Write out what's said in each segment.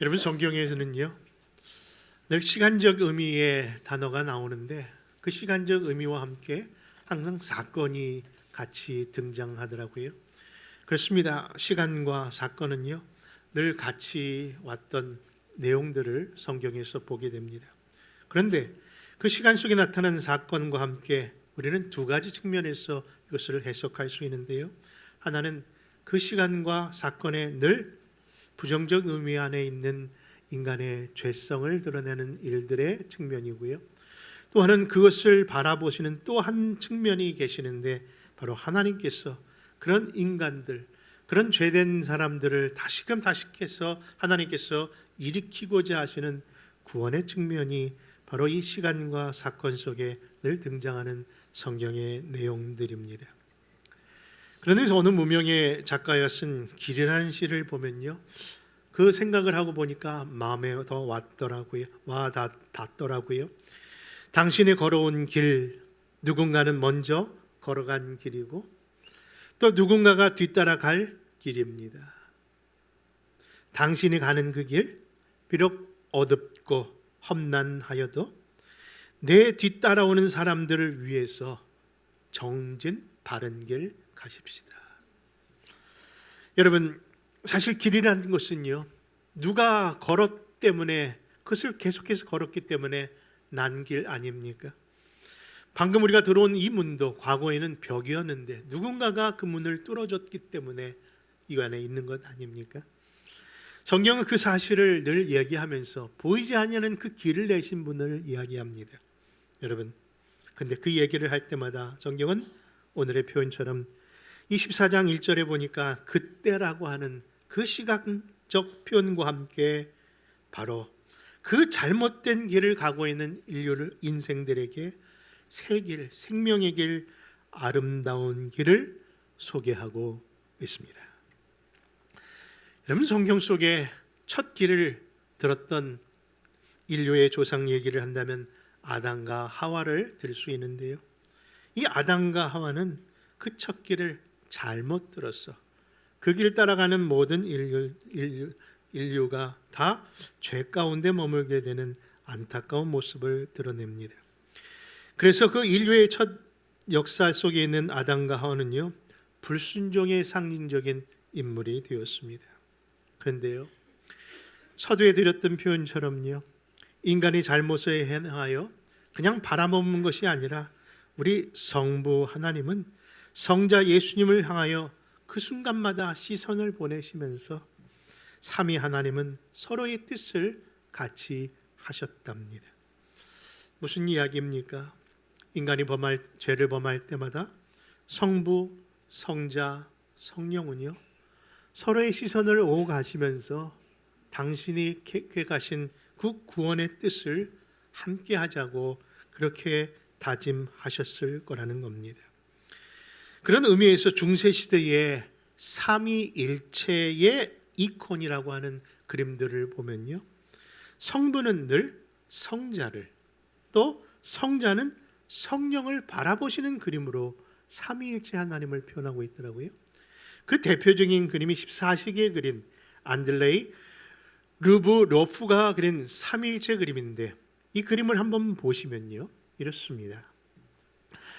여러분, 성경에서는요 늘 시간적 의미의 단어가 나오는데 그 시간적 의미와 함께 항상 사건이 같이 등장하더라고요. 그렇습니다. 시간과 사건은요 늘 같이 왔던 내용들을 성경에서 보게 됩니다. 그런데 그 시간 속에 나타난 사건과 함께 우리는 두 가지 측면에서 이것을 해석할 수 있는데요. 하나는 그 시간과 사건에 늘 부정적 의미 안에 있는 인간의 죄성을 드러내는 일들의 측면이고요. 또 하나는 그것을 바라보시는 또 한 측면이 계시는데 바로 하나님께서 그런 인간들, 그런 죄된 사람들을 다시금 다시해서 하나님께서 일으키고자 하시는 구원의 측면이 바로 이 시간과 사건 속에 늘 등장하는 성경의 내용들입니다. 그런데 어느 무명의 작가가 쓴 길이라는 시를 보면요, 그 생각을 하고 보니까 마음에 더 와닿더라고요. 당신이 걸어온 길, 누군가는 먼저 걸어간 길이고 또 누군가가 뒤따라갈 길입니다. 당신이 가는 그 길, 비록 어둡고 험난하여도 내 뒤따라오는 사람들을 위해서 정진 바른 길 가십시다. 여러분, 사실 길이라는 것은요 누가 걸었기 때문에, 그것을 계속해서 걸었기 때문에 난 길 아닙니까? 방금 우리가 들어온 이 문도 과거에는 벽이었는데 누군가가 그 문을 뚫어줬기 때문에 이 안에 있는 것 아닙니까? 성경은 그 사실을 늘 이야기하면서 보이지 않는 그 길을 내신 분을 이야기합니다. 여러분, 근데 그 얘기를 할 때마다 성경은 오늘의 표현처럼 24장 1절에 보니까 그때라고 하는 그 시각적 표현과 함께 바로 그 잘못된 길을 가고 있는 인생들에게 새 길, 생명의 길, 아름다운 길을 소개하고 있습니다. 여러분, 성경 속에 첫 길을 들었던 인류의 조상 얘기를 한다면 아담과 하와를 들 수 있는데요, 이 아담과 하와는 그 첫 길을 잘못 들었어. 그 길 따라가는 모든 인류가 다 죄 가운데 머물게 되는 안타까운 모습을 드러냅니다. 그래서 그 인류의 첫 역사 속에 있는 아담과 하와는요 불순종의 상징적인 인물이 되었습니다. 그런데요, 서두에 드렸던 표현처럼요, 인간이 잘못을 행하여 그냥 바라보는 것이 아니라 우리 성부 하나님은 성자 예수님을 향하여 그 순간마다 시선을 보내시면서 삼위 하나님은 서로의 뜻을 같이 하셨답니다. 무슨 이야기입니까? 인간이 죄를 범할 때마다 성부, 성자, 성령은요 서로의 시선을 오가시면서 당신이 계획하신 그 구원의 뜻을 함께 하자고 그렇게 다짐하셨을 거라는 겁니다. 그런 의미에서 중세시대의 삼위일체의 이콘이라고 하는 그림들을 보면요, 성부는 늘 성자를, 또 성자는 성령을 바라보시는 그림으로 삼위일체 하나님을 표현하고 있더라고요. 그 대표적인 그림이 14세기의 그림, 안들레이 르브로프가 그린 삼위일체 그림인데, 이 그림을 한번 보시면요 이렇습니다.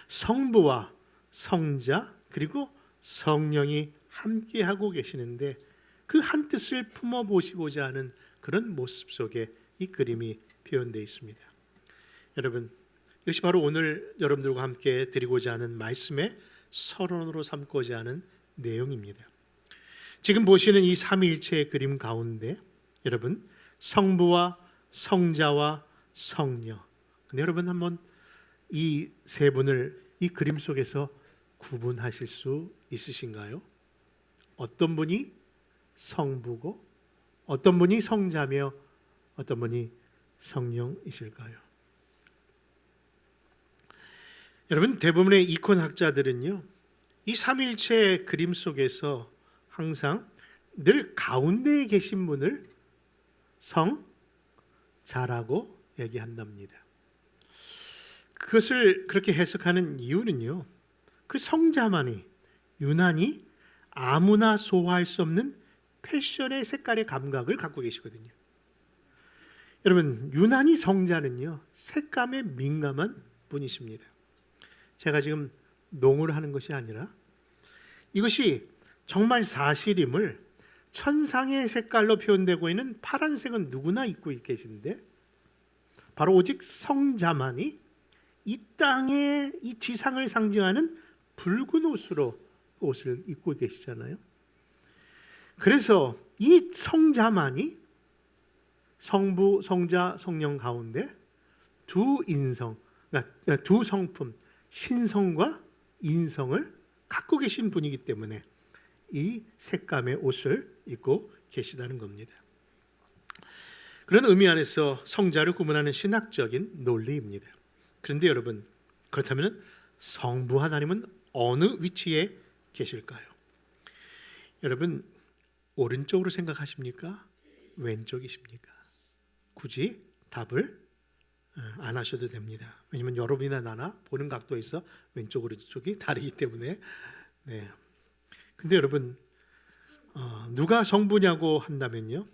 성부와 성자 그리고 성령이 함께하고 계시는데 그 한 뜻을 품어보시고자 하는 그런 모습 속에 이 그림이 표현되어 있습니다. 여러분, 이것이 바로 오늘 여러분들과 함께 드리고자 하는 말씀의 서론으로 삼고자 하는 내용입니다. 지금 보시는 이 삼위일체의 그림 가운데 여러분, 성부와 성자와 성령, 근데 여러분 한번 이 세 분을 이 그림 속에서 구분하실 수 있으신가요? 어떤 분이 성부고 어떤 분이 성자며 어떤 분이 성령이실까요? 여러분, 대부분의 이콘 학자들은요 이 삼위일체의 그림 속에서 항상 늘 가운데에 계신 분을 성자라고 얘기한답니다. 그것을 그렇게 해석하는 이유는요, 그 성자만이 유난히 아무나 소화할 수 없는 패션의 색깔의 감각을 갖고 계시거든요. 여러분, 유난히 성자는요 색감에 민감한 분이십니다. 제가 지금 농을 하는 것이 아니라 이것이 정말 사실임을 천상의 색깔로 표현되고 있는 파란색은 누구나 입고 계신데 바로 오직 성자만이 이 땅의 이 지상을 상징하는 붉은 옷을 입고 계시잖아요. 그래서 이 성자만이 성부, 성자, 성령 가운데 두 인성, 그러니까 두 성품, 신성과 인성을 갖고 계신 분이기 때문에 이 색감의 옷을 입고 계시다는 겁니다. 그런 의미 안에서 성자를 구분하는 신학적인 논리입니다. 그런데 여러분, 그렇다면 성부 하나님은 어느 위치에 계실까요? 여러분, 오른쪽으로 생각하십니까? 왼쪽이십니까? 굳이 답을 안 하셔도 됩니다. 왜냐하면 여러분이나 나나 보는 각도에서 왼쪽 오른쪽이 다르기 때문에. 네. 근데 여러분, 누가 성부냐고 한다면요,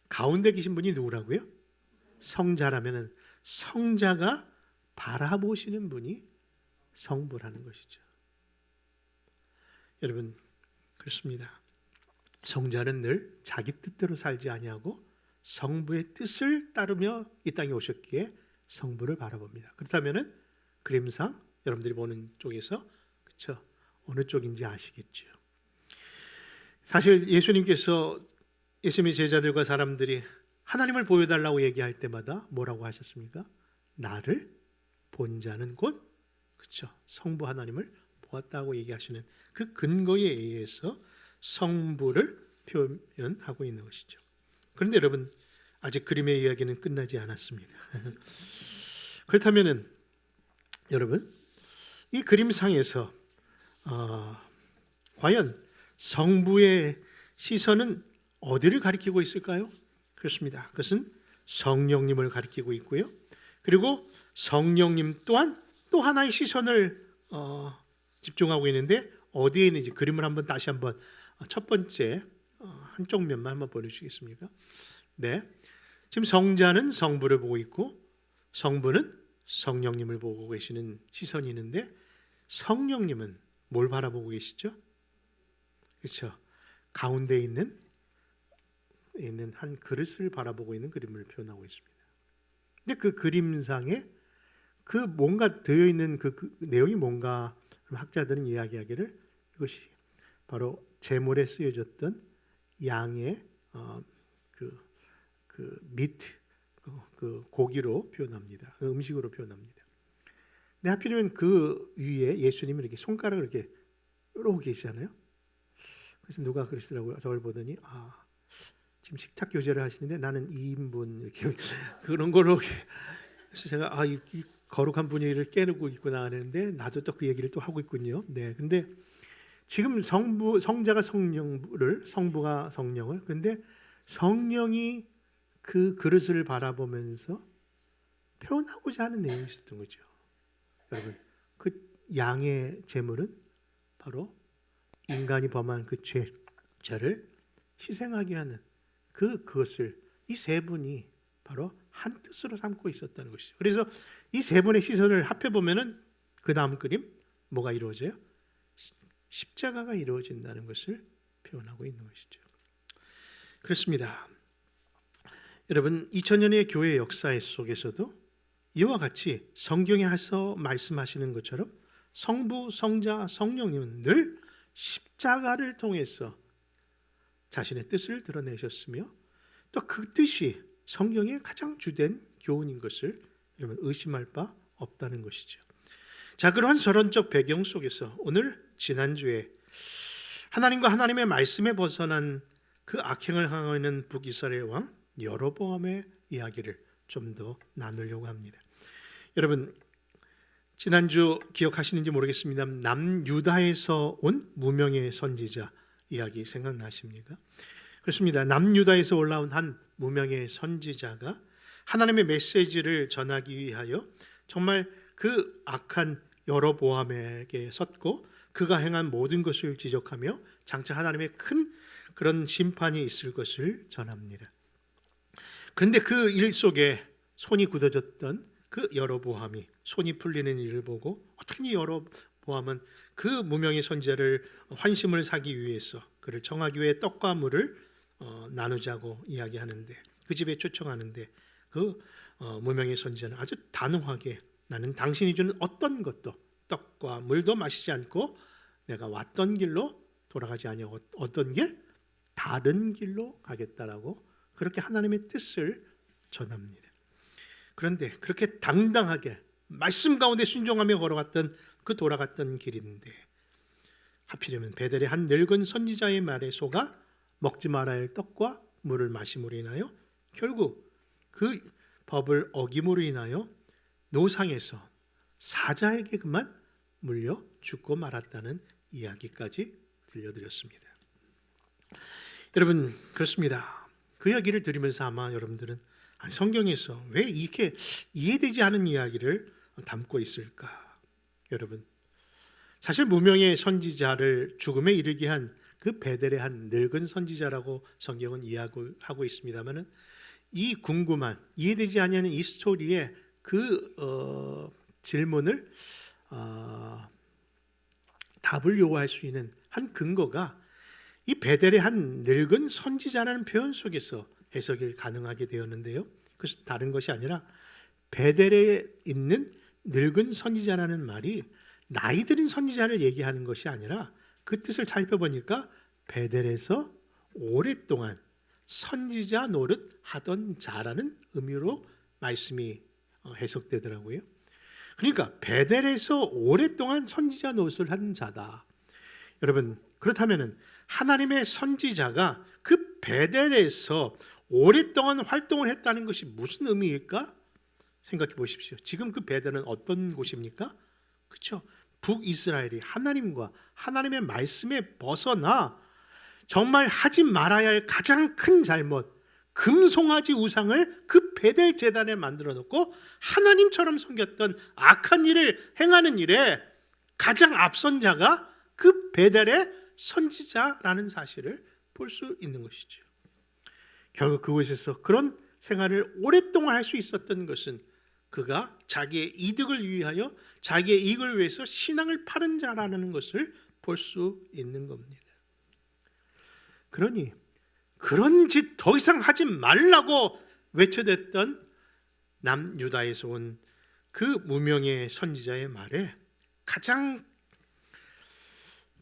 가운데 계신 분이 누구라고요? 성자라면은 성자가 바라보시는 분이 성부라는 것이죠. 여러분, 그렇습니다. 성자는 늘 자기 뜻대로 살지 아니하고 성부의 뜻을 따르며 이 땅에 오셨기에 성부를 바라봅니다. 그렇다면은 그림상 여러분들이 보는 쪽에서 그렇죠? 어느 쪽인지 아시겠죠? 사실 예수님께서 예수님의 제자들과 사람들이 하나님을 보여달라고 얘기할 때마다 뭐라고 하셨습니까? 나를 본 자는 곧 그렇죠? 성부 하나님을 보았다고 얘기하시는 그 근거에 의해서 성부를 표현하고 있는 것이죠. 그런데 여러분, 아직 그림의 이야기는 끝나지 않았습니다. 그렇다면은 여러분, 이 그림상에서 과연 성부의 시선은 어디를 가리키고 있을까요? 그렇습니다. 그것은 성령님을 가리키고 있고요. 그리고 성령님 또한 또 하나의 시선을 집중하고 있는데 어디에 있는지 그림을 한번 다시 한번 첫 번째 한쪽 면만 한번 보여주시겠습니까? 네, 지금 성자는 성부를 보고 있고 성부는 성령님을 보고 계시는 시선이 있는데 성령님은 뭘 바라보고 계시죠? 그렇죠? 가운데 있는 한 그릇을 바라보고 있는 그림을 표현하고 있습니다. 근데 그 그림상에 그 뭔가 되어 있는 그 내용이 뭔가 학자들은 이야기하기를 이것이 바로 제물에 쓰여졌던 양의 그 고기로 표현합니다. 그 음식으로 표현합니다. 근데 하필이면 그 위에 예수님이 이렇게 손가락을 이렇게 이러고 계시잖아요. 그래서 누가 그러시더라고요. 저걸 보더니 지금 식탁 교제를 하시는데 나는 2인분 이렇게 그런 걸로. 그래서 제가 이 거룩한 분위기를 깨누고 있구나 하는데 나도 또 그 얘기를 또 하고 있군요. 네, 근데 지금 성자가 성부가 성령을, 근데 성령이 그 그릇을 바라보면서 표현하고자 하는 내용이 있었던 거죠. 여러분, 그 양의 제물은 바로 인간이 범한 그 죄를 희생하게 하는 그것을 이 세 분이 바로 한 뜻으로 삼고 있었다는 것이죠. 그래서 이 세 분의 시선을 합해 보면은 그 다음 그림 뭐가 이루어져요? 십자가가 이루어진다는 것을 표현하고 있는 것이죠. 그렇습니다. 여러분, 2000년의 교회 역사 속에서도 이와 같이 성경에서 말씀하시는 것처럼 성부, 성자, 성령님은 늘 십자가를 통해서 자신의 뜻을 드러내셨으며 또 그 뜻이 성경의 가장 주된 교훈인 것을 여러분 의심할 바 없다는 것이죠. 자, 그러한 서론적 배경 속에서 오늘 지난주에 하나님과 하나님의 말씀에 벗어난 그 악행을 행하고 있는 북이스라엘 왕 여로보암의 이야기를 좀 더 나누려고 합니다. 여러분, 지난주 기억하시는지 모르겠습니다. 남유다에서 온 무명의 선지자 이야기 생각나십니까? 그렇습니다. 남유다에서 올라온 한 무명의 선지자가 하나님의 메시지를 전하기 위하여 정말 그 악한 여로보암에게 섰고 그가 행한 모든 것을 지적하며 장차 하나님의 큰 그런 심판이 있을 것을 전합니다. 그런데 그 일 속에 손이 굳어졌던 그 여로보암이 손이 풀리는 일을 보고 어떻게 여로보암은 그 무명의 선지자를 환심을 사기 위해서 그를 청하기 위해 떡과 물을 나누자고 이야기하는데 그 집에 초청하는데 그 무명의 선지자는 아주 단호하게 나는 당신이 주는 어떤 것도 떡과 물도 마시지 않고 내가 왔던 길로 돌아가지 아니하고 어떤 길? 다른 길로 가겠다라고 그렇게 하나님의 뜻을 전합니다. 그런데 그렇게 당당하게 말씀 가운데 순종하며 걸어갔던 그 돌아갔던 길인데 하필이면 베델의 한 늙은 선지자의 말에 속아 먹지 말아야 할 떡과 물을 마심으로 인하여 결국 그 법을 어김으로 인하여 노상에서 사자에게 그만 물려 죽고 말았다는 이야기까지 들려드렸습니다. 여러분 그렇습니다. 그 이야기를 들으면서 아마 여러분들은 성경에서 왜 이렇게 이해되지 않은 이야기를 담고 있을까? 여러분 사실 무명의 선지자를 죽음에 이르게 한 그 베델의 한 늙은 선지자라고 성경은 이야기하고 있습니다만은 이 궁금한 이해되지 않는 이 스토리의 그 질문을 답을 요구할 수 있는 한 근거가 이 베델의 한 늙은 선지자라는 표현 속에서 해석이 가능하게 되었는데요. 그것은 다른 것이 아니라 베델에 있는 늙은 선지자라는 말이 나이 들은 선지자를 얘기하는 것이 아니라 그 뜻을 살펴보니까 베델에서 오랫동안 선지자 노릇 하던 자라는 의미로 말씀이 해석되더라고요. 그러니까 베델에서 오랫동안 선지자 노릇을 한 자다. 여러분 그렇다면 하나님의 선지자가 그 베델에서 오랫동안 활동을 했다는 것이 무슨 의미일까? 생각해 보십시오. 지금 그 베델은 어떤 곳입니까? 그렇죠? 북이스라엘이 하나님과 하나님의 말씀에 벗어나 정말 하지 말아야 할 가장 큰 잘못 금송아지 우상을 그 베델 제단에 만들어 놓고 하나님처럼 섬겼던 악한 일을 행하는 일에 가장 앞선 자가 그 베델의 선지자라는 사실을 볼 수 있는 것이죠. 결국 그곳에서 그런 생활을 오랫동안 할 수 있었던 것은 그가 자기의 이득을 위하여 자기의 이익을 위해서 신앙을 파는 자라는 것을 볼 수 있는 겁니다. 그러니 그런 짓 더 이상 하지 말라고 외쳐댔던 남유다에서 온 그 무명의 선지자의 말에 가장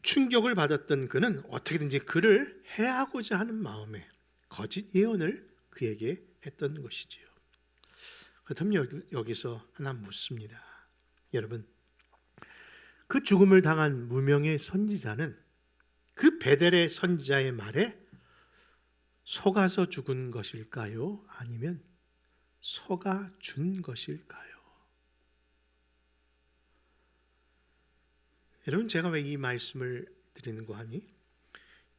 충격을 받았던 그는 어떻게든지 그를 해하고자 하는 마음에 거짓 예언을 그에게 했던 것이지요. 그렇다면 여기서 하나 묻습니다. 여러분, 그 죽음을 당한 무명의 선지자는 그 베델의 선지자의 말에 속아서 죽은 것일까요? 아니면 속아준 것일까요? 여러분 제가 왜 이 말씀을 드리는 거 하니?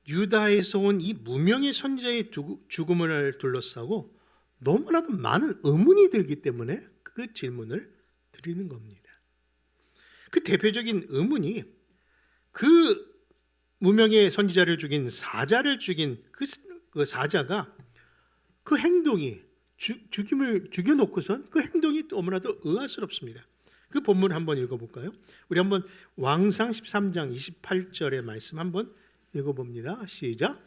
유다에서 온 이 무명의 선지자의 죽음을 둘러싸고 너무나도 많은 의문이 들기 때문에 그 질문을 드리는 겁니다. 그 대표적인 의문이 그 무명의 선지자를 죽인 사자를 죽인 그 사자가 그 행동이 죽임을 죽여놓고선 그 행동이 너무나도 의아스럽습니다. 그 본문 한번 읽어볼까요? 우리 한번 왕상 13장 28절의 말씀 한번 읽어봅니다. 시작.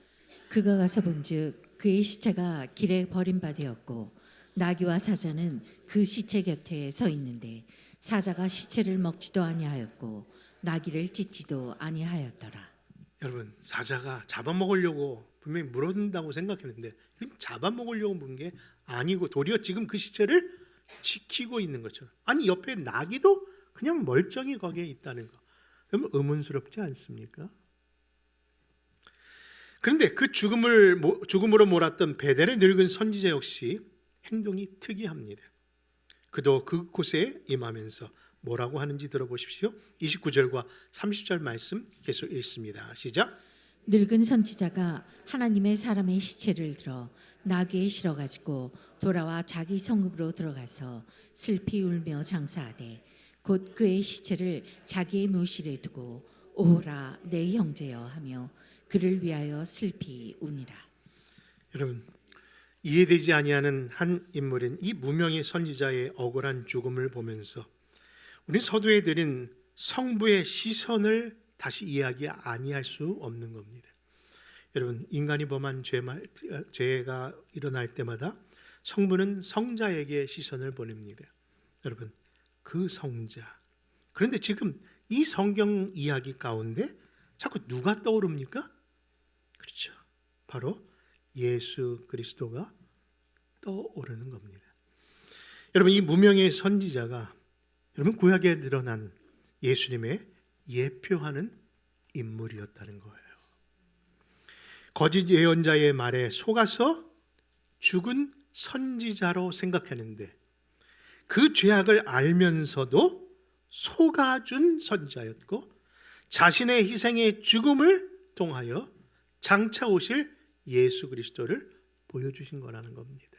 그가 가서 본즉 그의 시체가 길에 버림받았고 나귀와 사자는 그 시체 곁에 서 있는데 사자가 시체를 먹지도 아니하였고 나귀를 찢지도 아니하였더라. 여러분 사자가 잡아먹으려고 분명히 물어든다고 생각했는데 잡아먹으려고 물은 게 아니고 도리어 지금 그 시체를 지키고 있는 것처럼, 아니 옆에 나귀도 그냥 멀쩡히 거기에 있다는 거, 여러분 의문스럽지 않습니까? 그런데 그 죽음으로 몰았던 베델의 늙은 선지자 역시 행동이 특이합니다. 그도 그곳에 임하면서 뭐라고 하는지 들어보십시오. 29절과 30절 말씀 계속 읽습니다. 시작. 늙은 선지자가 하나님의 사람의 시체를 들어 나귀에 실어 가지고 돌아와 자기 성읍으로 들어가서 슬피 울며 장사하되 곧 그의 시체를 자기의 묘실에 두고 오호라 내 형제여 하며 그를 위하여 슬피 우니라. 여러분 이해되지 아니하는 한 인물인 이 무명의 선지자의 억울한 죽음을 보면서 우리 서두에 드린 성부의 시선을 다시 이해하기 아니할 수 없는 겁니다. 여러분, 인간이 범한 죄가 일어날 때마다 성부는 성자에게 시선을 보냅니다. 여러분, 그 성자. 그런데 지금 이 성경 이야기 가운데 자꾸 누가 떠오릅니까? 그렇죠. 바로 예수 그리스도가 떠오르는 겁니다. 여러분, 이 무명의 선지자가 여러분 구약에 드러난 예수님의 예표하는 인물이었다는 거예요. 거짓 예언자의 말에 속아서 죽은 선지자로 생각했는데 그 죄악을 알면서도 속아준 선지자였고 자신의 희생의 죽음을 통하여 장차 오실 예수 그리스도를 보여주신 거라는 겁니다.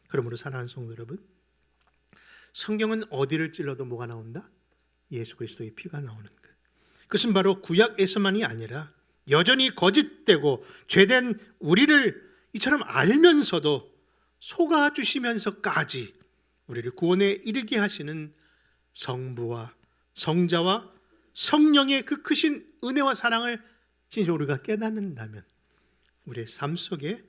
그러므로 사랑하는 성도 여러분, 성경은 어디를 찔러도 뭐가 나온다? 예수 그리스도의 피가 나오는 것. 그것은 바로 구약에서만이 아니라 여전히 거짓되고 죄된 우리를 이처럼 알면서도 속아주시면서까지 우리를 구원에 이르게 하시는 성부와 성자와 성령의 그 크신 은혜와 사랑을 진짜 우리가 깨닫는다면 우리의 삶 속에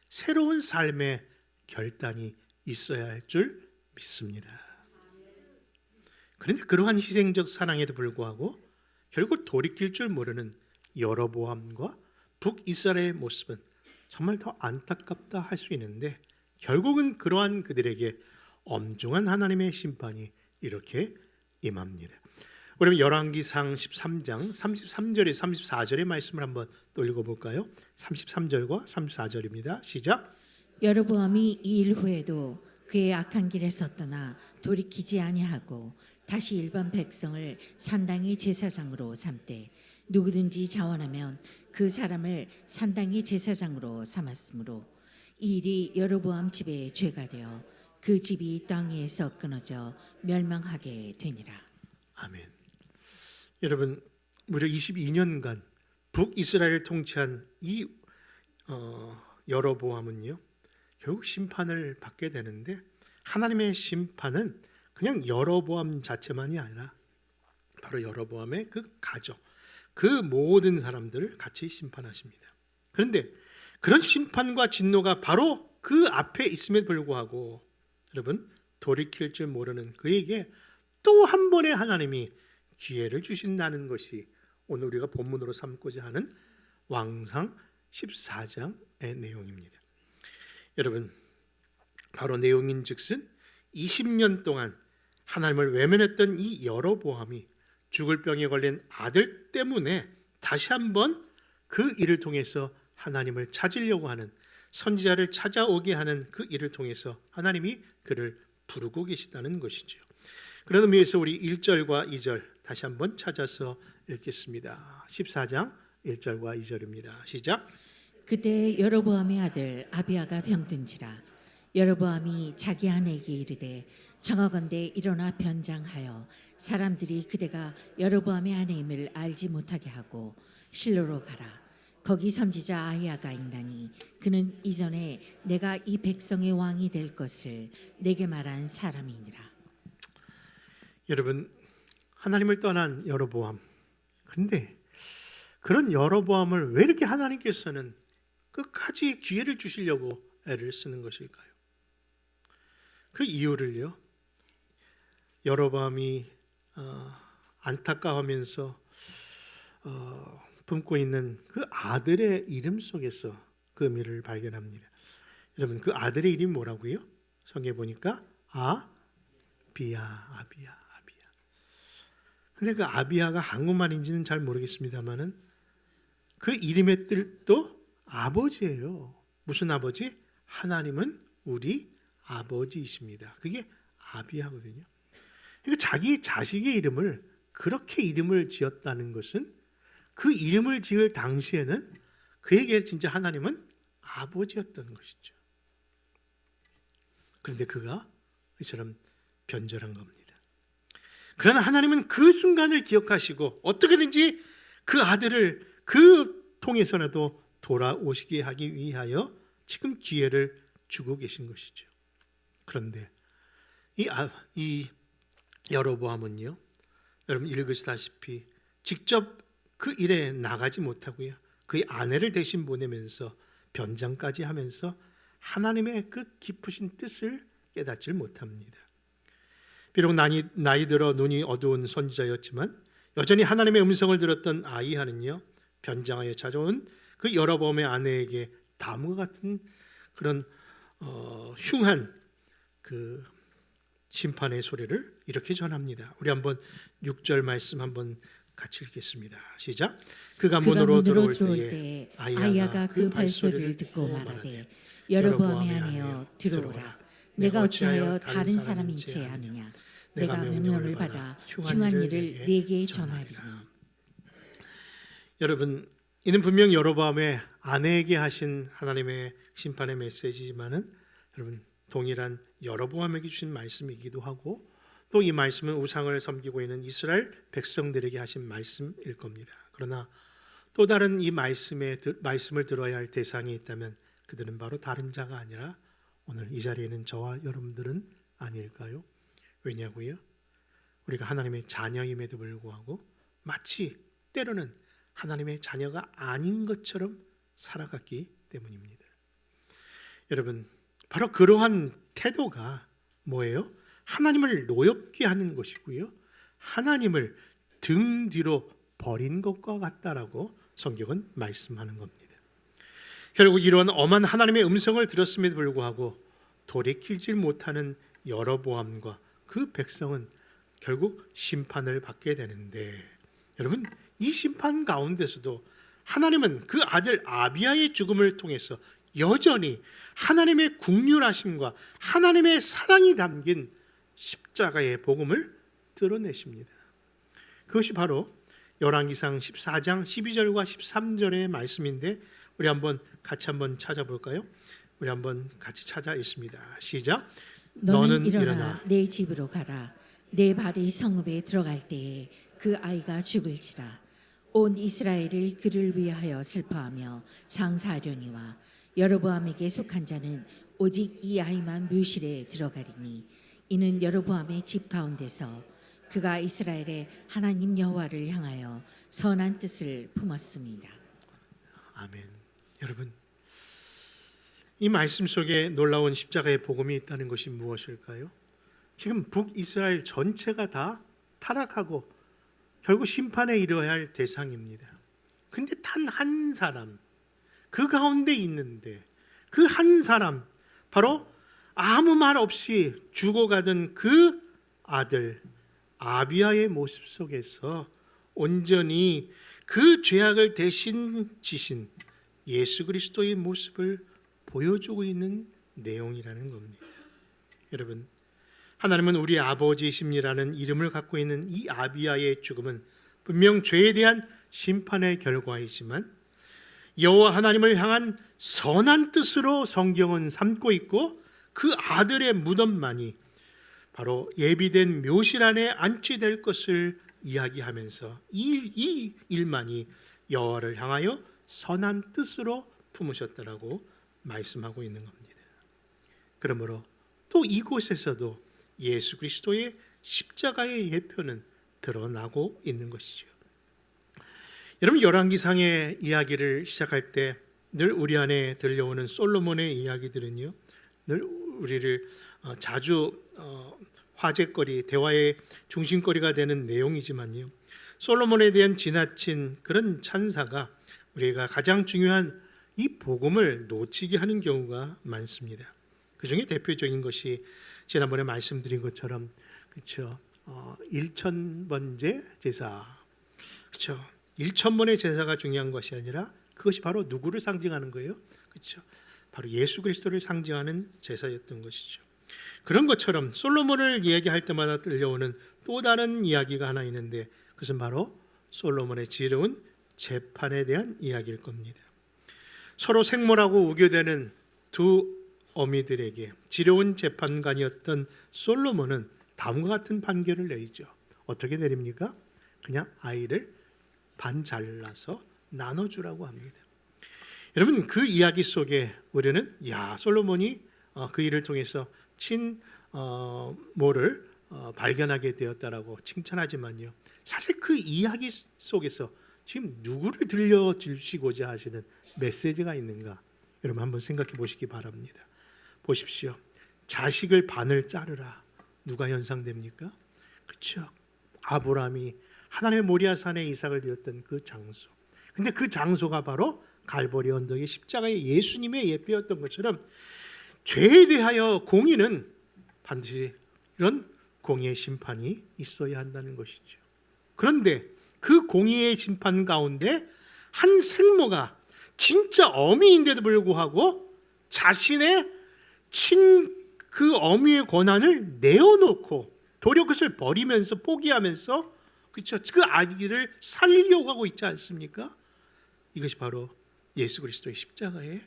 새로운 삶의 결단이 있어야 할 줄 믿습니다. 그런데 그러한 희생적 사랑에도 불구하고 결국 돌이킬 줄 모르는 여로보암과 북이스라엘의 모습은 정말 더 안타깝다 할 수 있는데 결국은 그러한 그들에게 엄중한 하나님의 심판이 이렇게 임합니다. 우리 열왕기상 13장 33절에 34절의 말씀을 한번 또 읽어볼까요? 33절과 34절입니다. 시작. 여로보암이 이 일 후에도 그의 악한 길에서 떠나 돌이키지 아니하고 다시 일반 백성을 산당의 제사장으로 삼되 누구든지 자원하면 그 사람을 산당의 제사장으로 삼았으므로 이 일이 여로보암 집의 죄가 되어 그 집이 땅 위에서 끊어져 멸망하게 되니라. 아멘. 여러분, 무려 22년간 북이스라엘을 통치한 이 여로보암은요 결국 심판을 받게 되는데 하나님의 심판은 그냥 여로보암 자체만이 아니라 바로 여로보암의 그 가족, 그 모든 사람들을 같이 심판하십니다. 그런데 그런 심판과 진노가 바로 그 앞에 있음에도 불구하고 여러분 돌이킬 줄 모르는 그에게 또 한 번의 하나님이 기회를 주신다는 것이 오늘 우리가 본문으로 삼고자 하는 왕상 14장의 내용입니다. 여러분, 바로 내용인즉슨 20년 동안 하나님을 외면했던 이 여로보암이 죽을 병에 걸린 아들 때문에 다시 한번 그 일을 통해서 하나님을 찾으려고 하는 선지자를 찾아오게 하는 그 일을 통해서 하나님이 그를 부르고 계시다는 것이죠. 그런 의미에서 우리 1절과 2절 다시 한번 찾아서 읽겠습니다. 14장 1절과 2절입니다. 시작. 그때 여로보암의 아들 아비야가 병든지라 여로보암이 자기 아내에게 이르되 청하건대 일어나 변장하여 사람들이 그대가 여로보암의 아내임을 알지 못하게 하고 실로로 가라. 거기 선지자 아히야가 있나니 그는 이전에 내가 이 백성의 왕이 될 것을 내게 말한 사람이니라. 여러분, 하나님을 떠난 여로보암. 그런데 그런 여로보암을 왜 이렇게 하나님께서는 끝까지 기회를 주시려고 애를 쓰는 것일까요? 그 이유를요, 여로보암이 안타까워하면서 품고 있는 그 아들의 이름 속에서 그 의미를 발견합니다. 여러분, 그 아들의 이름이 뭐라고요? 성경에 보니까 아비야. 근데 그 아비야가 한국말인지는 잘 모르겠습니다만은 그 이름의 뜻도 아버지예요. 무슨 아버지? 하나님은 우리 아버지이십니다. 그게 아비야거든요. 그러니까 자기 자식의 이름을 그렇게 이름을 지었다는 것은 그 이름을 지을 당시에는 그에게 진짜 하나님은 아버지였던 것이죠. 그런데 그가 이처럼 변절한 겁니다. 그러나 하나님은 그 순간을 기억하시고 어떻게든지 그 아들을 그 통해서라도 돌아오시게 하기 위하여 지금 기회를 주고 계신 것이죠. 그런데 이 여로보암은요, 여러분 읽으시다시피 직접 그 일에 나가지 못하고요, 그의 아내를 대신 보내면서 변장까지 하면서 하나님의 그 깊으신 뜻을 깨닫질 못합니다. 비록 나이 들어 눈이 어두운 선지자였지만 여전히 하나님의 음성을 들었던 아이하는요, 변장하여 찾아온 그 여로보암의 아내에게 다음과 같은 그런 흉한 그 심판의 소리를 이렇게 전합니다. 우리 한번 6절 말씀 한번 같이 읽겠습니다. 시작. 그가 문으로 들어올 때에 아이야가 그 발소리를 듣고 말하되 여로보암의 아내여 들어오라. 내가 어찌하여 다른 사람인 채 하느냐. 내가 명령을 받아 흉한 일을 네게 전하리니. 여러분, 이는 분명 여로보암의 아내에게 하신 하나님의 심판의 메시지지만은 여러분 동일한 여로보암에게 주신 말씀이기도 하고, 또 이 말씀은 우상을 섬기고 있는 이스라엘 백성들에게 하신 말씀일 겁니다. 그러나 또 다른 이 말씀을 들어야 할 대상이 있다면 그들은 바로 다른 자가 아니라 오늘 이 자리에 있는 저와 여러분들은 아닐까요? 왜냐고요? 우리가 하나님의 자녀임에도 불구하고 마치 때로는 하나님의 자녀가 아닌 것처럼 살아갔기 때문입니다. 여러분, 바로 그러한 태도가 뭐예요? 하나님을 노엽게 하는 것이고요, 하나님을 등 뒤로 버린 것과 같다라고 성경은 말씀하는 겁니다. 결국 이런 엄한 하나님의 음성을 들었음에도 불구하고 돌이키질 못하는 여로보암과 그 백성은 결국 심판을 받게 되는데, 여러분 이 심판 가운데서도 하나님은 그 아들 아비야의 죽음을 통해서 여전히 하나님의 긍휼하심과 하나님의 사랑이 담긴 십자가의 복음을 드러내십니다. 그것이 바로 열왕기상 14장 12절과 13절의 말씀인데 우리 같이 한번 찾아볼까요? 우리 한번 같이 찾아 있습니다. 시작. 너는 일어나 내 집으로 가라. 내 발이 성읍에 들어갈 때에 그 아이가 죽을지라. 온 이스라엘을 그를 위하여 슬퍼하며 장사하려니와 여로보암에게 속한 자는 오직 이 아이만 묘실에 들어가리니 이는 여로보암의 집 가운데서 그가 이스라엘의 하나님 여호와를 향하여 선한 뜻을 품었습니다. 아멘. 여러분, 이 말씀 속에 놀라운 십자가의 복음이 있다는 것이 무엇일까요? 지금 북이스라엘 전체가 다 타락하고 결국 심판에 이르러야 할 대상입니다. 근데 단 한 사람, 그 가운데 있는데 그 한 사람, 바로 아무 말 없이 죽어가던 그 아들 아비야의 모습 속에서 온전히 그 죄악을 대신 지신 예수 그리스도의 모습을 보여주고 있는 내용이라는 겁니다. 여러분, 하나님은 우리 아버지이심이라는 이름을 갖고 있는 이 아비야의 죽음은 분명 죄에 대한 심판의 결과이지만 여호와 하나님을 향한 선한 뜻으로 성경은 삼고 있고, 그 아들의 무덤만이 바로 예비된 묘실 안에 안치될 것을 이야기하면서 이 일만이 여호와를 향하여 선한 뜻으로 품으셨다라고 말씀하고 있는 겁니다. 그러므로 또 이곳에서도 예수 그리스도의 십자가의 예표는 드러나고 있는 것이죠. 여러분, 열왕기상의 이야기를 시작할 때 늘 우리 안에 들려오는 솔로몬의 이야기들은요, 늘 우리를 자주 화제거리, 대화의 중심거리가 되는 내용이지만요, 솔로몬에 대한 지나친 그런 찬사가 우리가 가장 중요한 이 복음을 놓치게 하는 경우가 많습니다. 그 중에 대표적인 것이 지난번에 말씀드린 것처럼, 그렇죠, 1,000번째 제사, 그렇죠, 1,000번의 제사가 중요한 것이 아니라 그것이 바로 누구를 상징하는 거예요? 그렇죠, 바로 예수 그리스도를 상징하는 제사였던 것이죠. 그런 것처럼 솔로몬을 이야기할 때마다 들려오는 또 다른 이야기가 하나 있는데, 그것은 바로 솔로몬의 지혜로운 재판에 대한 이야기일 겁니다. 서로 생모라고 우겨대는 두 어미들에게 지혜로운 재판관이었던 솔로몬은 다음과 같은 판결을 내리죠. 어떻게 내립니까? 그냥 아이를 반 잘라서 나눠주라고 합니다. 여러분, 그 이야기 속에 우리는 솔로몬이 그 일을 통해서 뭐를 발견하게 되었다라고 칭찬하지만요. 사실 그 이야기 속에서 지금 누구를 들려주시고자 하시는 메시지가 있는가? 여러분 한번 생각해 보시기 바랍니다. 보십시오. 자식을 반을 자르라. 누가 연상됩니까? 그렇죠. 아브라함이 하나님의 모리아산에 이삭을 드렸던 그 장소. 근데 그 장소가 바로 갈보리 언덕의 십자가의 예수님의 예배였던 것처럼 죄에 대하여 공의는 반드시 이런 공의의 심판이 있어야 한다는 것이죠. 그런데 그 공의의 심판 가운데 한 생모가 진짜 어미인데도 불구하고 자신의 그 어미의 권한을 내어놓고 도리어 그것을 버리면서 포기하면서 그렇죠. 그 아기를 살리려고 하고 있지 않습니까? 이것이 바로 예수 그리스도의 십자가의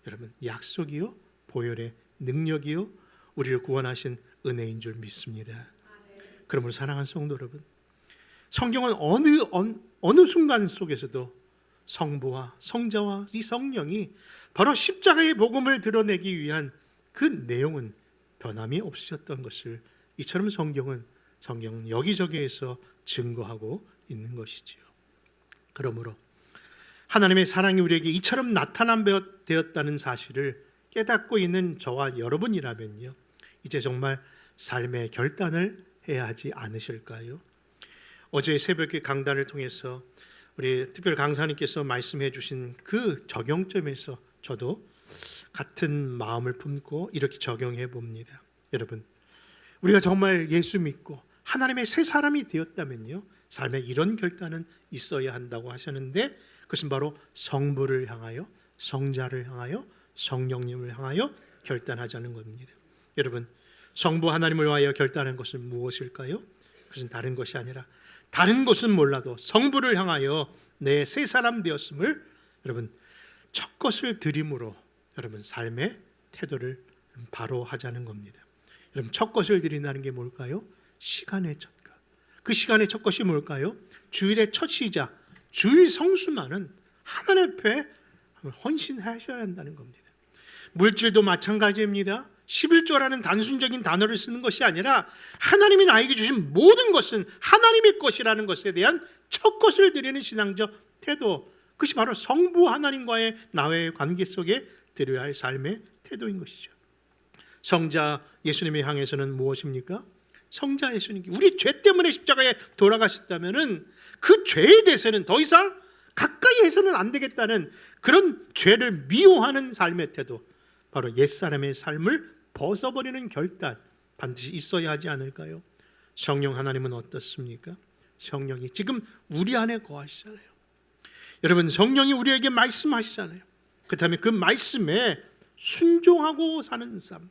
여러분 약속이요 보혈의 능력이요 우리를 구원하신 은혜인 줄 믿습니다. 그러므로 사랑하는 성도 여러분, 성경은 어느 순간 속에서도 성부와 성자와 이 성령이 바로 십자가의 복음을 드러내기 위한 그 내용은 변함이 없으셨던 것을 이처럼 성경 여기저기에서 증거하고 있는 것이지요. 그러므로 하나님의 사랑이 우리에게 이처럼 나타나되었다는 사실을 깨닫고 있는 저와 여러분이라면요, 이제 정말 삶의 결단을 해야 하지 않으실까요? 어제 새벽에 강단을 통해서 우리 특별 강사님께서 말씀해 주신 그 적용점에서 저도 같은 마음을 품고 이렇게 적용해 봅니다. 여러분, 우리가 정말 예수 믿고 하나님의 새 사람이 되었다면요, 삶에 이런 결단은 있어야 한다고 하셨는데, 그것은 바로 성부를 향하여, 성자를 향하여, 성령님을 향하여 결단하자는 겁니다. 여러분, 성부 하나님을 위하여 결단한 것은 무엇일까요? 그것은 다른 것이 아니라, 다른 것은 몰라도 성부를 향하여 내 새 사람 되었음을 여러분 첫 것을 드림으로 여러분 삶의 태도를 바로 하자는 겁니다. 여러분, 첫 것을 드린다는 게 뭘까요? 시간의 첫 것. 그 시간의 첫 것이 뭘까요? 주일의 첫 시작, 주일 성수만은 하나님 앞에 헌신하셔야 한다는 겁니다. 물질도 마찬가지입니다. 11조라는 단순적인 단어를 쓰는 것이 아니라 하나님이 나에게 주신 모든 것은 하나님의 것이라는 것에 대한 첫 것을 드리는 신앙적 태도, 그것이 바로 성부 하나님과의 나의 관계 속에 드려야 할 삶의 태도인 것이죠. 성자 예수님의 향해서는 무엇입니까? 성자 예수님, 우리 죄 때문에 십자가에 돌아가셨다면은 그 죄에 대해서는 더 이상 가까이 해서는 안 되겠다는 그런 죄를 미워하는 삶의 태도, 바로 옛사람의 삶을 벗어버리는 결단 반드시 있어야 하지 않을까요? 성령 하나님은 어떻습니까? 성령이 지금 우리 안에 거하시잖아요. 여러분, 성령이 우리에게 말씀하시잖아요. 그렇다면 그 말씀에 순종하고 사는 삶,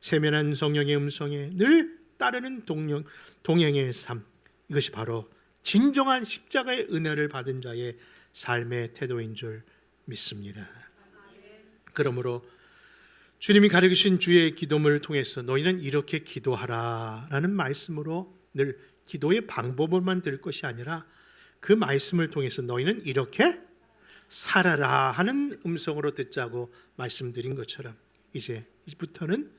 세면한 성령의 음성에 늘 따르는 동행의 삶, 이것이 바로 진정한 십자가의 은혜를 받은 자의 삶의 태도인 줄 믿습니다. 그러므로 주님이 가르치신 주의 기도문을 통해서 너희는 이렇게 기도하라라는 말씀으로 늘 기도의 방법을만 들을 것이 아니라 그 말씀을 통해서 너희는 이렇게 살아라 하는 음성으로 듣자고 말씀드린 것처럼 이제부터는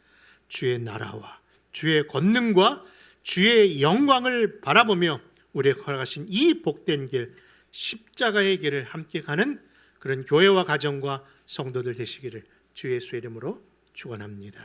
주의 나라와 주의 권능과 주의 영광을 바라보며 우리에게 허락하신 이 복된 길, 십자가의 길을 함께 가는 그런 교회와 가정과 성도들 되시기를 주 예수의 이름으로 축원합니다.